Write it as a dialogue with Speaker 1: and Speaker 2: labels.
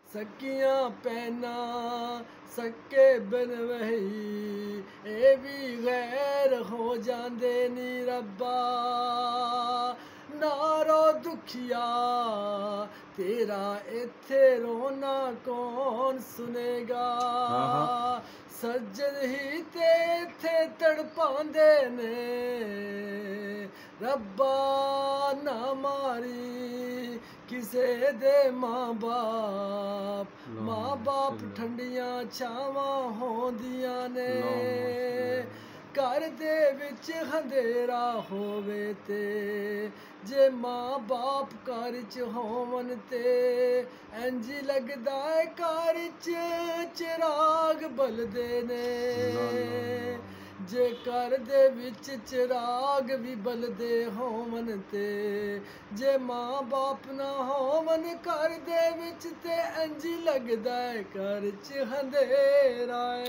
Speaker 1: ਸਕੀਆਂ ਪੈਨਾ ਸਕੇ ਬਿਨ ਵਹੀ ਇਹ ਵੀ ਗੈਰ ਹੋ ਜਾਂਦੇ ਨੀ ਰੱਬਾ ਨਾਰੋ ਦੁਖੀਆ ਤੇਰਾ ਇੱਥੇ ਰੋਣਾ ਕੌਣ ਸੁਨੇਗਾ
Speaker 2: ਆਹਾ
Speaker 1: ਸੱਜਣ ਹੀ ਤੇ ਇੱਥੇ ਤੜਪਾਉਂਦੇ ਨੇ ਰੱਬਾ ਨਾ ਮਾਰੀ ਕਿਸੇ ਦੇ ਮਾਂ ਬਾਪ ਠੰਡੀਆਂ ਛਾਵਾਂ ਹੁੰਦੀਆਂ ਨੇ ਘਰ ਦੇ ਵਿੱਚ ਹਨੇਰਾ ਹੋਵੇ ਤੇ ਜੇ ਮਾਂ ਬਾਪ ਘਰ ਚ ਹੋਵਨ ਤੇ ਇੰਜ ਲੱਗਦਾ ਏ ਘਰ ਚ ਚਿਰਾਗ ਬਲਦੇ ਨੇ ਜੇ ਘਰ ਦੇ ਵਿੱਚ ਚਿਰਾਗ ਵੀ ਬਲਦੇ ਹੋਵਨ ਤੇ ਜੇ ਮਾਂ ਬਾਪ ਨਾ ਹੋਵਨ ਘਰ ਦੇ ਵਿੱਚ ਤੇ ਇੰਜ ਲੱਗਦਾ ਏ ਘਰ ਚ ਹਨੇਰਾ ਏ